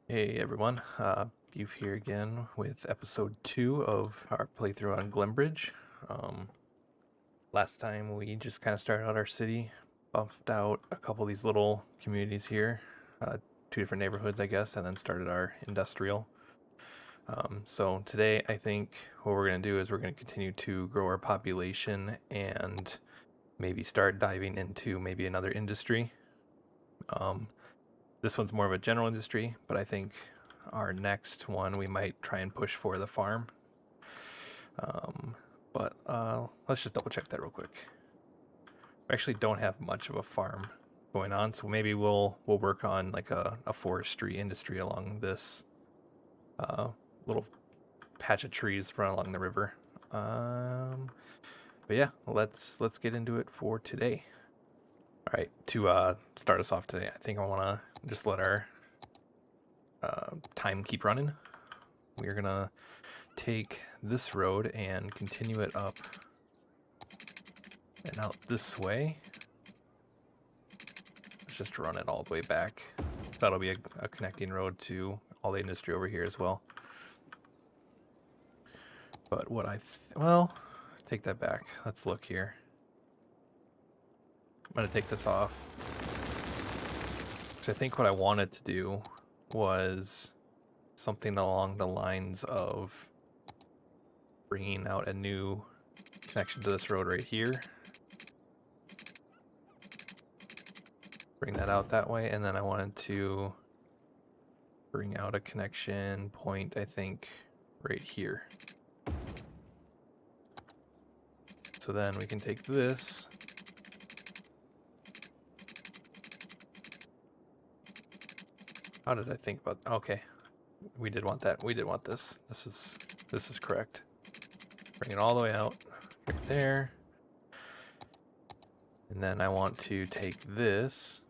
Hey everyone, You've here again with episode 2 of our playthrough on Glembridge. Um, Last time we just kind of started out our city, buffed out a couple of these little communities here, two different neighborhoods, I guess, and then started our industrial. So today, I think what we're going to do is we're going to continue to grow our population and maybe start diving into maybe another industry. Um, This one's more of a general industry, but I think our next one we might try and push for the farm. Um, but let's just double check that real quick. We actually don't have much of a farm going on, so maybe we'll work on like a forestry industry along this uh, little patch of trees run along the river. Um, but yeah, let's get into it for today. All right, to start us off today, I think I want to just let our time keep running. We're gonna take this road and continue it up and out this way. Let's just run it all the way back. So that'll be a connecting road to all the industry over here as well. But what well, take that back. Let's look here. I'm gonna take this off because I think what I wanted to do was something along the lines of bringing out a new connection to this road right here. Bring that out that way, and then I wanted to bring out a connection point, I think, right here. So then we can take this. How did I think about? Okay, we did want that. We did want this. This is correct. Bring it all the way out right there. And then I want to take this.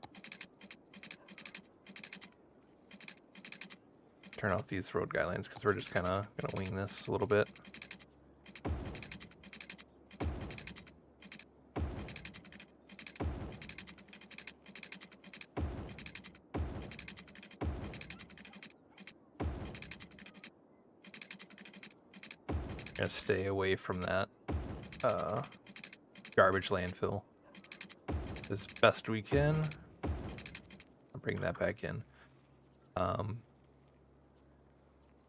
Turn off these road guidelines because we're just kind of gonna wing this a little bit. Gonna stay away from that garbage landfill as best we can. I'll bring that back in.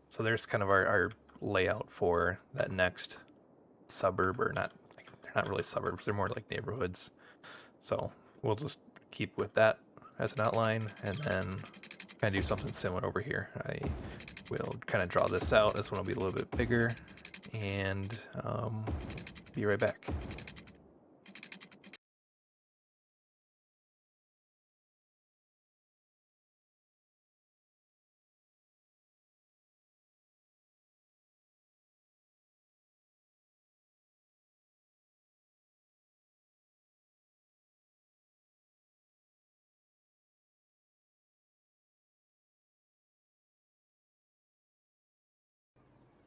So there's kind of our layout for that next suburb, or not, they're not really suburbs, they're more like neighborhoods. So we'll just keep with that as an outline and then kind of do something similar over here. I will kind of draw this out. This one will be a little bit bigger and be right back.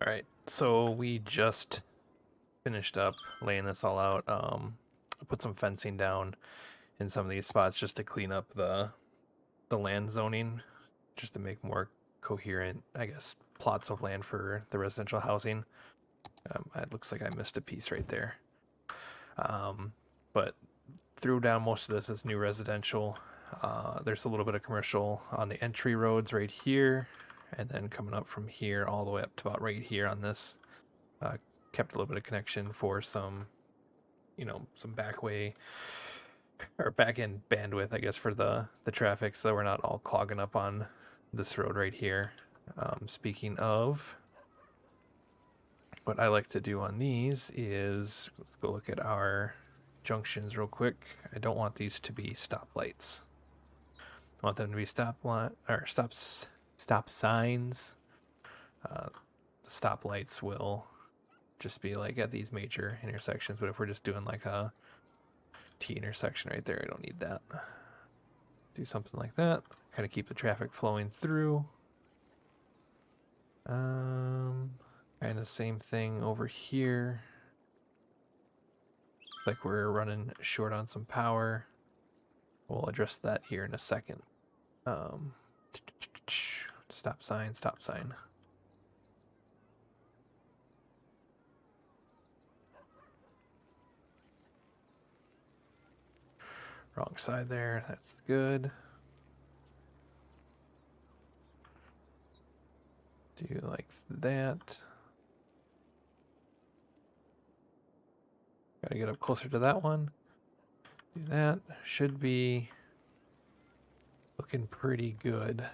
All right, so we just finished up laying this all out. Put some fencing down in some of these spots just to clean up the land zoning, just to make more coherent, I guess, plots of land for the residential housing. It looks like I missed a piece right there. But threw down most of this as new residential. There's a little bit of commercial on the entry roads right here, and then coming up from here all the way up to about right here on this. Kept a little bit of connection for some, some back way or back end bandwidth, I guess, for the traffic, so we're not all clogging up on this road right here. Speaking of, what I like to do on these is let's go look at our junctions real quick. I don't want these to be stoplights. I want them to be stop signs. The stoplights will just be like at these major intersections, but if we're just doing like a T intersection right there, I don't need that. Do something like that. Kind of keep the traffic flowing through. Kind of same thing over here. Like we're running short on some power. We'll address that here in a second. Just Stop sign, stop sign. Wrong side there. That's good. Do like that. Gotta get up closer to that one. Do that. Should be looking pretty good.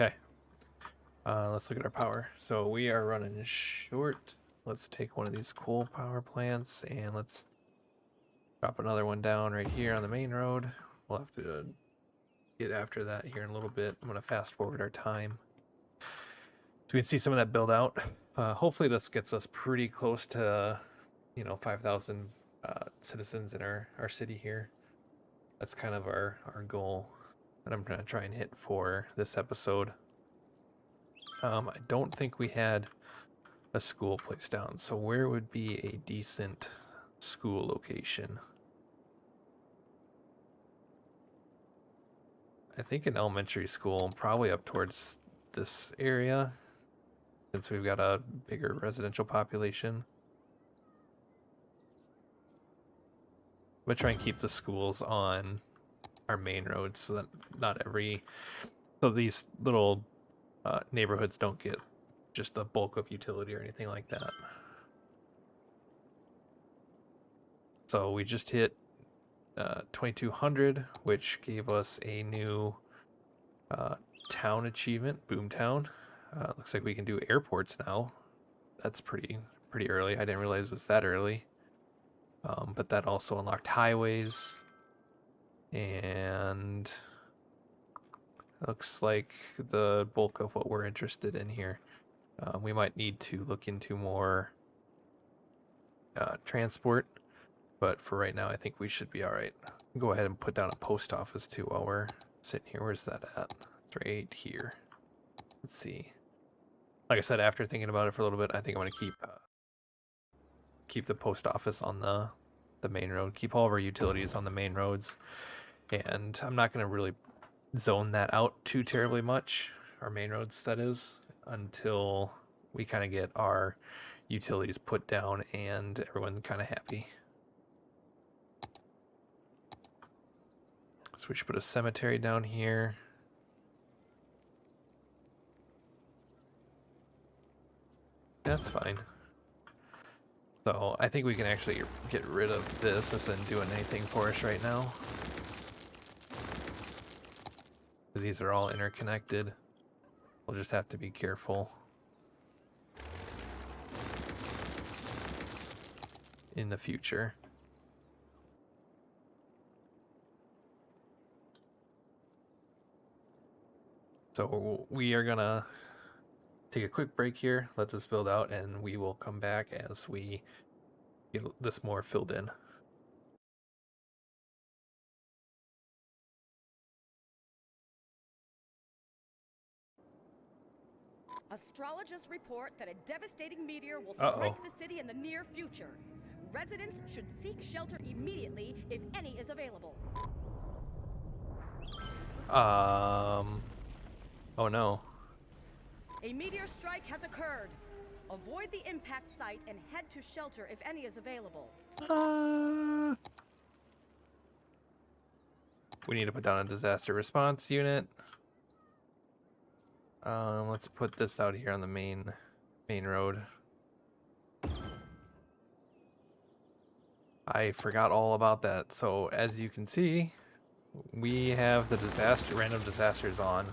Okay. Let's look at our power. So we are running short. Let's take one of these coal power plants and let's drop another one down right here on the main road. We'll have to get after that here in a little bit. I'm going to fast forward our time so we can see some of that build out. Hopefully this gets us pretty close to, 5,000 citizens in our city here. That's kind of our goal that I'm going to try and hit for this episode. I don't think we had a school placed down, so where would be a decent school location? I think an elementary school, probably up towards this area, since we've got a bigger residential population. I'm gonna try and keep the schools on our main roads so that so these little neighborhoods don't get just the bulk of utility or anything like that. So we just hit 2200, which gave us a new town achievement, Boomtown. Looks like we can do airports now. That's pretty early. I didn't realize it was that early. But that also unlocked highways, and looks like the bulk of what we're interested in here. We might need to look into more transport, but for right now, I think we should be all right. Go ahead and put down a post office too while we're sitting here. Where's that at? It's right here. Let's see. Like I said, after thinking about it for a little bit, I think I'm gonna keep the post office on the main road. Keep all of our utilities on the main roads, and I'm not gonna really zone that out too terribly much. Our main roads, that is, until we kind of get our utilities put down and everyone's kind of happy. So we should put a cemetery down here. That's fine. So I think we can actually get rid of this. This isn't doing anything for us right now, because these are all interconnected. We'll just have to be careful in the future. So we are gonna take a quick break here, let this build out, and we will come back as we get this more filled in. Astrologists report that a devastating meteor will strike the city in the near future. Residents should seek shelter immediately if any is available. Oh no. A meteor strike has occurred. Avoid the impact site and head to shelter if any is available. We need to put down a disaster response unit. Let's put this out here on the main road. I forgot all about that. So as you can see, we have the random disasters on.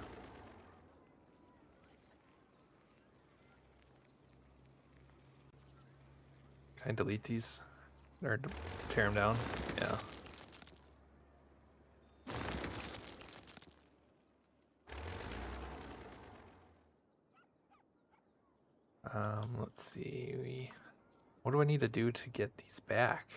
Can I delete these? Or tear them down? Yeah. Let's see. What do I need to do to get these back?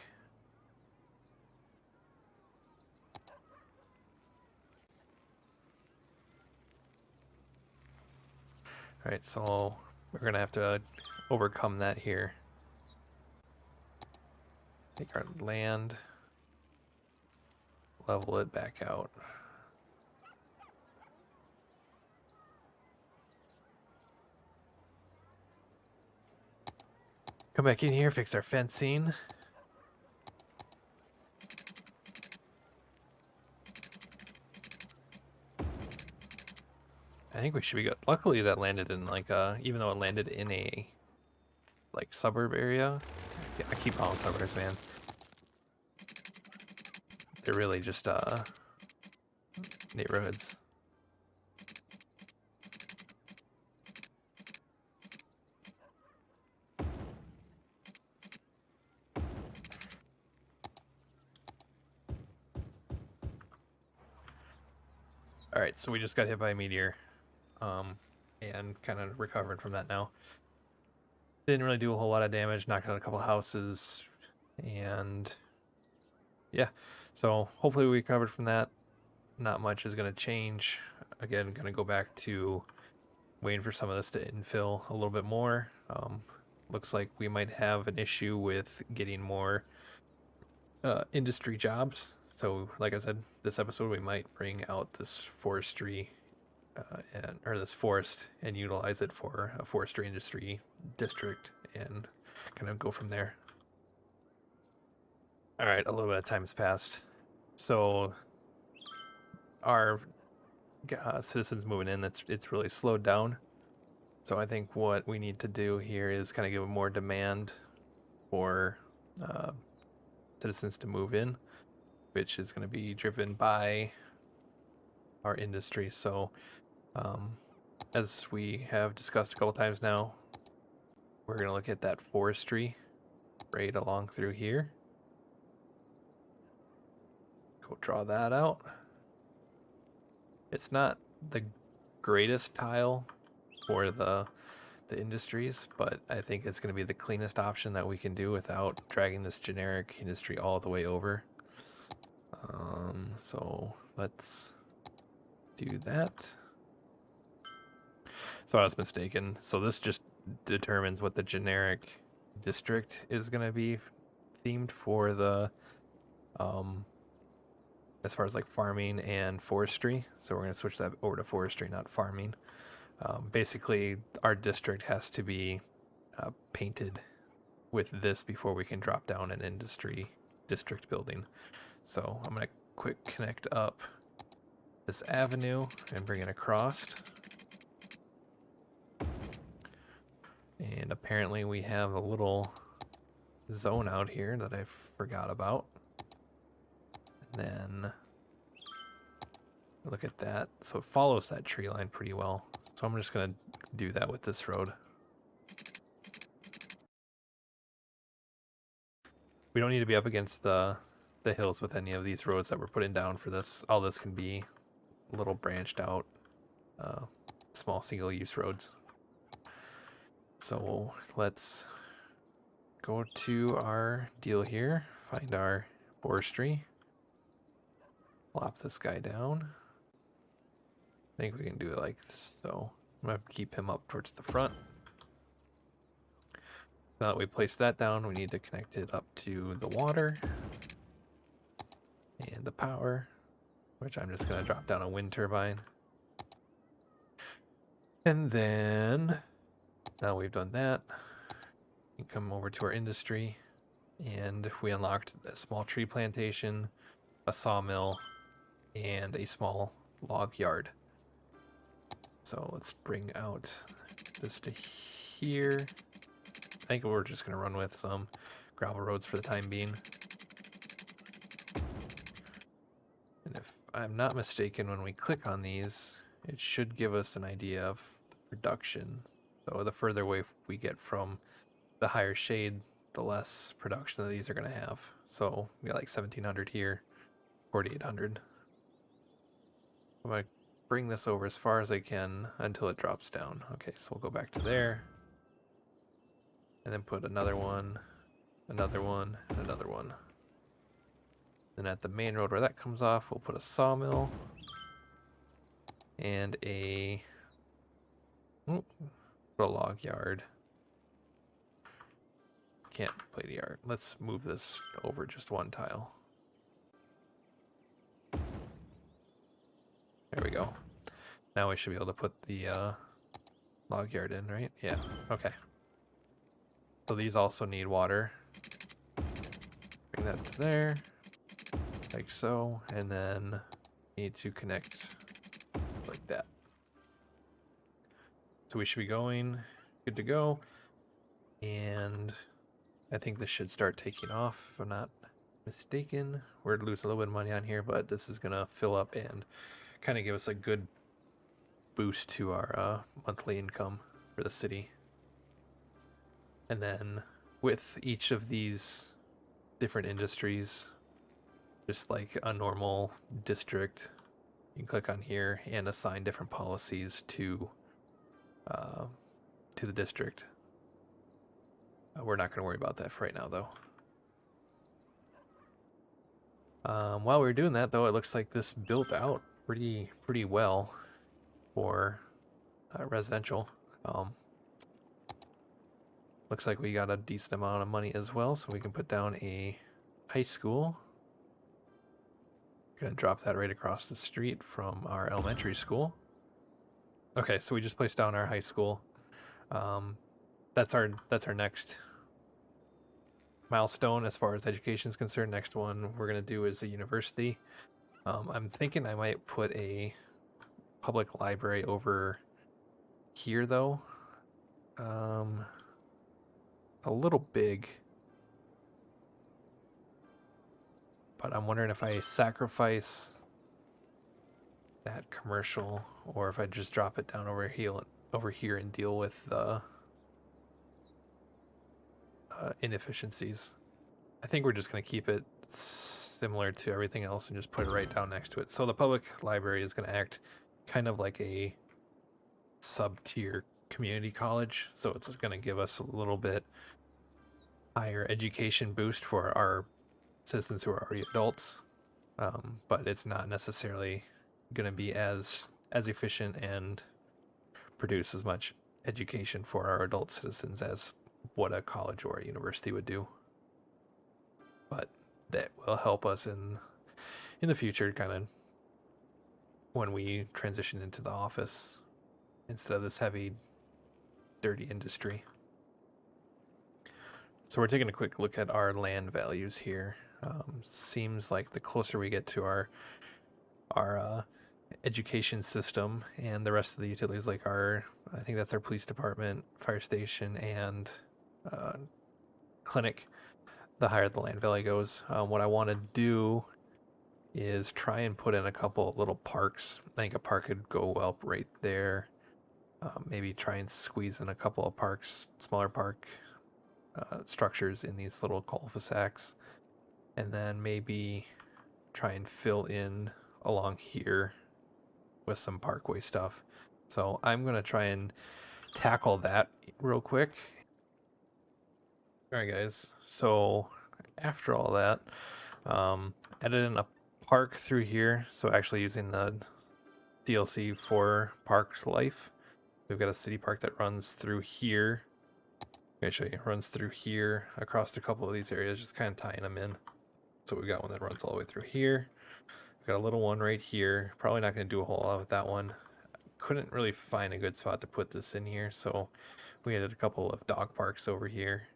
Alright, so we're gonna have to overcome that here. Take our land, level it back out. Come back in here, fix our fencing. I think we should be good. Luckily, that landed in like even though it landed in a like suburb area. I keep calling suburbs, man. They're really just neighborhoods. All right, so we just got hit by a meteor, and kind of recovering from that now. Didn't really do a whole lot of damage, knocked out a couple houses, and yeah, so hopefully we recovered from that. Not much is going to change. Again, going to go back to waiting for some of this to infill a little bit more. Looks like we might have an issue with getting more industry jobs. So, like I said, this episode we might bring out this forestry or this forest and utilize it for a forestry industry district and kind of go from there. All right, a little bit of time has passed. So our citizens moving in, it's really slowed down. So I think what we need to do here is kind of give more demand for citizens to move in, which is going to be driven by our industry. So as we have discussed a couple times now, we're going to look at that forestry right along through here. Go draw that out. It's not the greatest tile for the industries, but I think it's going to be the cleanest option that we can do without dragging this generic industry all the way over. So let's do that. So I was mistaken. So this just determines what the generic district is going to be themed for the as far as like farming and forestry. So we're going to switch that over to forestry, not farming. Basically, our district has to be painted with this before we can drop down an industry district building. So I'm going to quick connect up this avenue and bring it across. And apparently we have a little zone out here that I forgot about. And then look at that. So it follows that tree line pretty well. So I'm just going to do that with this road. We don't need to be up against the hills with any of these roads that we're putting down for this. All this can be little branched out, small single-use roads. So let's go to our deal here, find our forestry, plop this guy down. I think we can do it like this. So I'm going to keep him up towards the front. Now that we place that down, we need to connect it up to the water and the power, which I'm just going to drop down a wind turbine. And then, now we've done that, we come over to our industry, and we unlocked a small tree plantation, a sawmill, and a small log yard. So let's bring out this to here. I think we're just going to run with some gravel roads for the time being. And if I'm not mistaken, when we click on these, it should give us an idea of the production. So the further away we get from the higher shade, the less production that these are going to have. So we got like 1700 here, 4800. I'm going to bring this over as far as I can until it drops down. Okay, so we'll go back to there. And then put another one, another one, and another one. Then at the main road where that comes off, we'll put a sawmill and a log yard. Can't play the yard. Let's move this over just one tile. There we go. Now we should be able to put the log yard in, right? Yeah, okay. So these also need water. Bring that to there, like so, and then need to connect like that. So we should be going, good to go. And I think this should start taking off, if I'm not mistaken. We're losing a little bit of money on here, but this is gonna fill up and kind of give us a good boost to our monthly income for the city. And then with each of these different industries, just like a normal district, you can click on here and assign different policies to the district. We're not going to worry about that for right now, though. While we were doing that, though, it looks like this built out pretty well for residential. Looks like we got a decent amount of money as well, so we can put down a high school. Gonna drop that right across the street from our elementary school. Okay, so we just placed down our high school. That's our next milestone as far as education is concerned. Next one we're gonna do is a university. I'm thinking I might put a public library over here though. A little big, but I'm wondering if I sacrifice that commercial or if I just drop it down over here and deal with the inefficiencies. I think we're just going to keep it similar to everything else and just put it right down next to it. So the public library is going to act kind of like a sub-tier community college. So it's going to give us a little bit higher education boost for our citizens who are already adults. But it's not necessarily going to be as efficient and produce as much education for our adult citizens as what a college or a university would do. But that will help us in the future, kind of when we transition into the office instead of this heavy, dirty industry. So we're taking a quick look at our land values here. Seems like the closer we get to our education system and the rest of the utilities, like I think that's our police department, fire station, and clinic, the higher the land value goes. What I want to do is try and put in a couple little parks. I think a park could go up right there. Maybe try and squeeze in a couple of parks, smaller park structures in these little cul-de-sacs, and then maybe try and fill in along here with some parkway stuff. So I'm gonna try and tackle that real quick. All right, guys. So after all that, added in a park through here. So actually using the DLC for Park Life, we've got a city park that runs through here. I'm gonna show you. It runs through here across a couple of these areas, just kind of tying them in. So we got one that runs all the way through here. We've got a little one right here. Probably not going to do a whole lot with that one. Couldn't really find a good spot to put this in here, so we added a couple of dog parks over here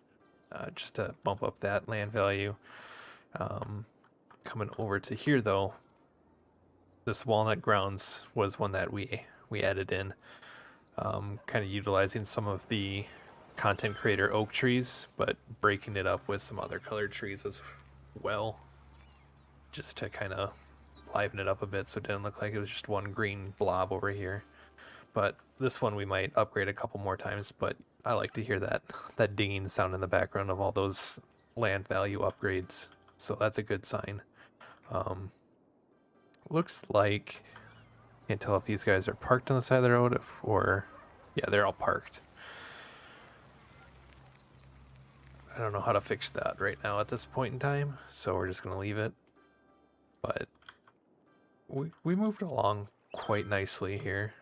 just to bump up that land value. Coming over to here though, this Walnut Grounds was one that we added in, kind of utilizing some of the content creator oak trees, but breaking it up with some other colored trees as well, just to kind of liven it up a bit so it didn't look like it was just one green blob over here. But this one we might upgrade a couple more times, but I like to hear that dinging sound in the background of all those land value upgrades, so that's a good sign. Looks like, can't tell if these guys are parked on the side of the road or yeah, they're all parked. I don't know how to fix that right now at this point in time, so we're just going to leave it. But we moved along quite nicely here.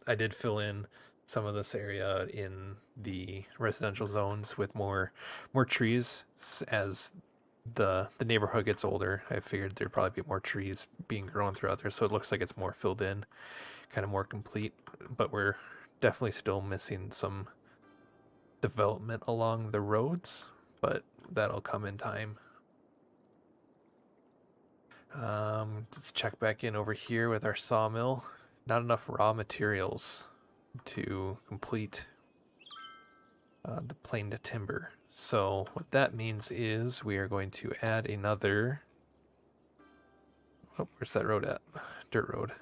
I did fill in some of this area in the residential zones with more trees. As the neighborhood gets older, I figured there'd probably be more trees being grown throughout there, so it looks like it's more filled in, kind of more complete. But we're definitely still missing some development along the roads, but that'll come in time. Let's check back in over here with our sawmill. Not enough raw materials to complete the planed timber. So what that means is we are going to add another... Oh, where's that road at? Dirt road.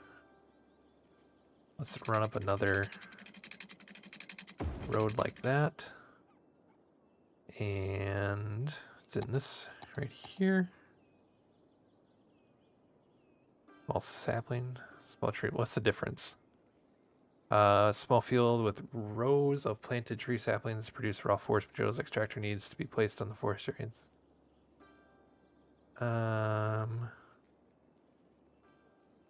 Let's run up another road like that. And it's in this right here. Small sapling, small tree. What's the difference? Small field with rows of planted tree saplings produce raw forest materials. Extractor needs to be placed on the forest areas.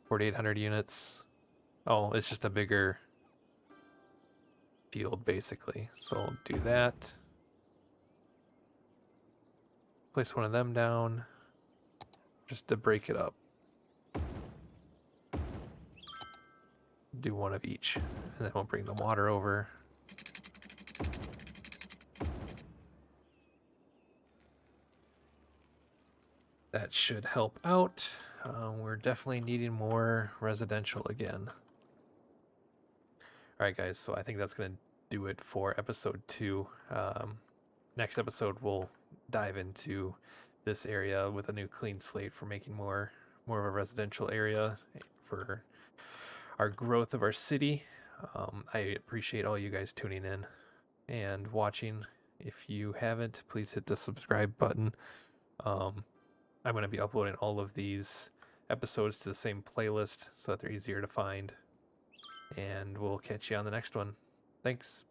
4,800 units. Oh, it's just a bigger field, basically. So we'll do that. Place one of them down, just to break it up. Do one of each, and then we'll bring the water over. That should help out. We're definitely needing more residential again. Alright guys, so I think that's going to do it for episode 2. Next episode we'll dive into this area with a new clean slate for making more of a residential area for our growth of our city. I appreciate all you guys tuning in and watching. If you haven't, please hit the subscribe button. I'm going to be uploading all of these episodes to the same playlist so that they're easier to find. And we'll catch you on the next one. Thanks.